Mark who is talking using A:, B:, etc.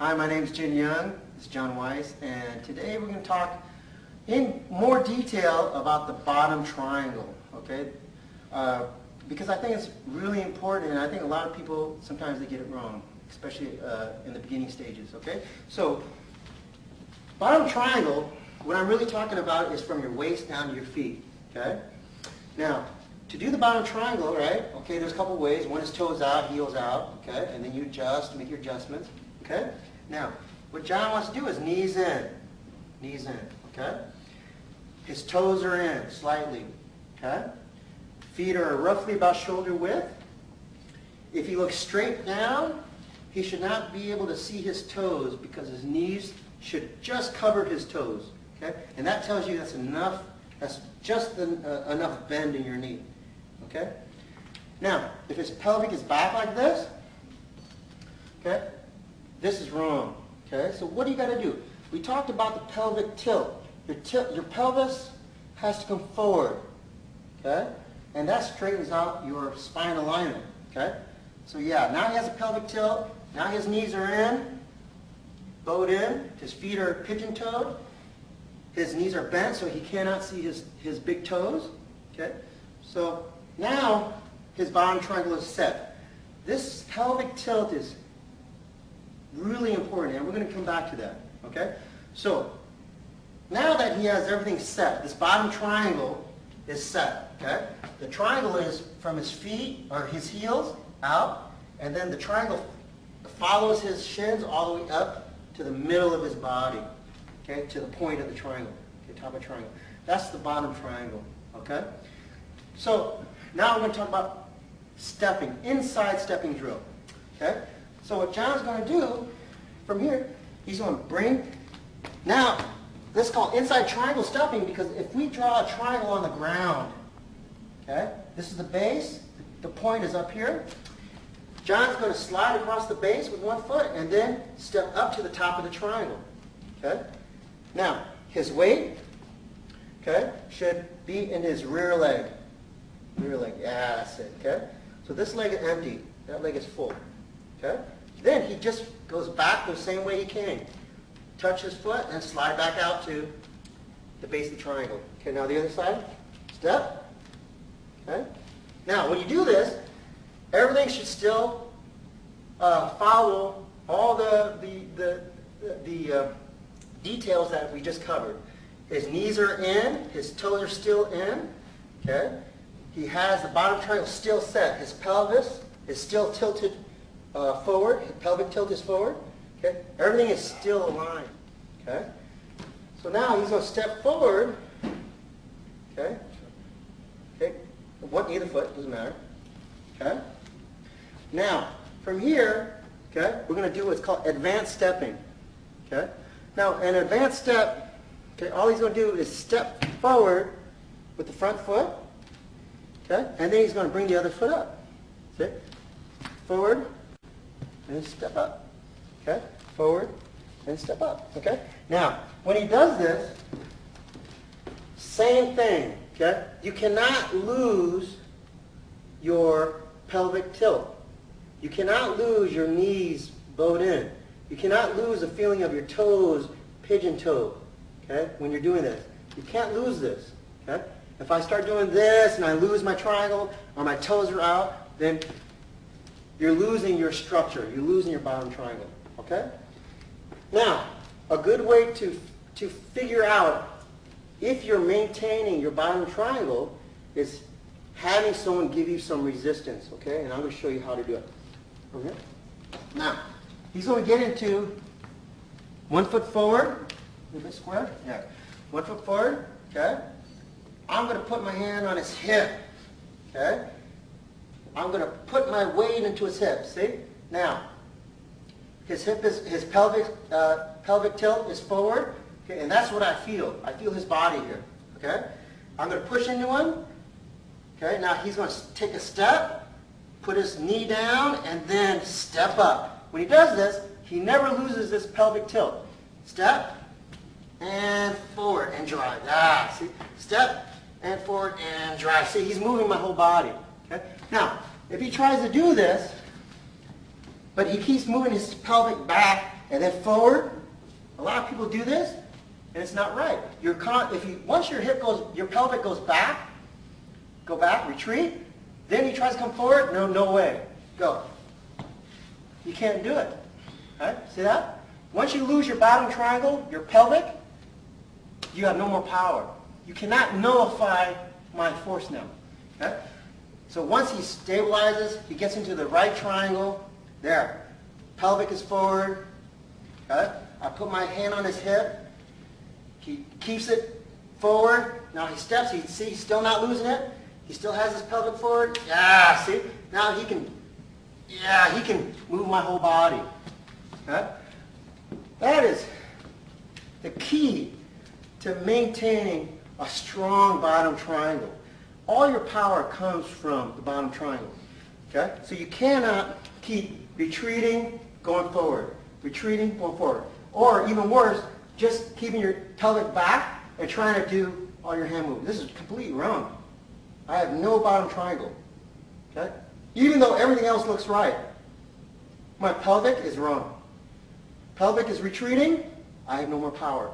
A: Hi, my name is Jin Young. This is John Weiss, and today we're going to talk in more detail about the bottom triangle, okay? Because I think it's really important, and I think a lot of people, sometimes they get it wrong, especially in the beginning stages, okay? So, bottom triangle, what I'm really talking about is from your waist down to your feet, okay? Now, to do the bottom triangle, right, okay, there's a couple ways. One is toes out, heels out, okay? And then you adjust, make your adjustments, okay? Now, what John wants to do is knees in, okay? His toes are in slightly, okay? Feet are roughly about shoulder width. If he looks straight down, he should not be able to see his toes because his knees should just cover his toes, okay? And that tells you that's enough, that's just enough bend in your knee, okay? Now, if his pelvic is back like this, okay, this is wrong, okay? So what do you got to do? We talked about the pelvic tilt. Your pelvis has to come forward, okay? And that straightens out your spine alignment, okay? So yeah, now he has a pelvic tilt. Now his knees are in, bowed in. His feet are pigeon-toed. His knees are bent so he cannot see his big toes, okay? So now his bottom triangle is set. This pelvic tilt is really important, and we're going to come back to that, okay? So now that he has everything set, this bottom triangle is set, okay? The triangle is from his feet, or his heels, out, and then the triangle follows his shins all the way up to the middle of his body, okay, to the point of the triangle, okay, top of the triangle. That's the bottom triangle, okay? So now we're going to talk about stepping, inside stepping drill, okay? So what John's going to do from here, he's going to bring, now this is called inside triangle stepping because if we draw a triangle on the ground, okay, this is the base, the point is up here. John's going to slide across the base with one foot and then step up to the top of the triangle, okay? Now, his weight, okay, should be in his rear leg. Rear leg, yeah, that's it, okay? So this leg is empty, that leg is full, okay? Then he just goes back the same way he came. Touch his foot and slide back out to the base of the triangle. Okay, now the other side, step, okay? Now, when you do this, everything should still follow all the details that we just covered. His knees are in, his toes are still in, okay? He has the bottom triangle still set. His pelvis is still tilted forward. His pelvic tilt is forward, okay? Everything is still aligned, okay? So now he's going to step forward, okay? Okay, either foot, doesn't matter, okay? Now, from here, okay, we're going to do what's called advanced stepping, okay? Now, an advanced step, okay, all he's going to do is step forward with the front foot, okay? And then he's going to bring the other foot up, see? Forward, and step up, okay? Forward, and step up, okay? Now, when he does this, same thing, okay? You cannot lose your pelvic tilt. You cannot lose your knees bowed in. You cannot lose the feeling of your toes pigeon-toed, okay, when you're doing this. You can't lose this, okay? If I start doing this and I lose my triangle or my toes are out, then you're losing your structure. You're losing your bottom triangle, okay? Now, a good way to figure out if you're maintaining your bottom triangle is having someone give you some resistance, okay? And I'm going to show you how to do it. Okay? Now, he's going to get into 1 foot forward, a little bit square, yeah. 1 foot forward, okay? I'm going to put my hand on his hip, okay? I'm going to put my weight into his hip, see? Now, his pelvic tilt is forward, okay? And that's what I feel. I feel his body here, okay? I'm going to push into him, okay? Now he's going to take a step, put his knee down, and then step up. When he does this, he never loses this pelvic tilt. Step, and forward, and drive. Ah, see? Step, and forward, and drive. See, he's moving my whole body. Okay? Now, if he tries to do this, but he keeps moving his pelvic back and then forward. A lot of people do this, and it's not right. Once your pelvic goes back, go back, retreat, then he tries to come forward, no way. Go. You can't do it. Right? See that? Once you lose your bottom triangle, your pelvic, you have no more power. You cannot nullify my force now. Okay? So once he stabilizes, he gets into the right triangle, there. Pelvic is forward. Okay? I put my hand on his hip. He keeps it forward. Now he steps. He's still not losing it. He still has his pelvic forward. Yeah, see? Now he can move my whole body. Okay? That is the key to maintaining a strong bottom triangle. All your power comes from the bottom triangle. Okay? So you cannot keep retreating, going forward. Retreating, going forward. Or even worse, just keeping your pelvic back and trying to do all your hand movements. This is completely wrong. I have no bottom triangle. Okay? Even though everything else looks right. My pelvic is wrong. Pelvic is retreating, I have no more power.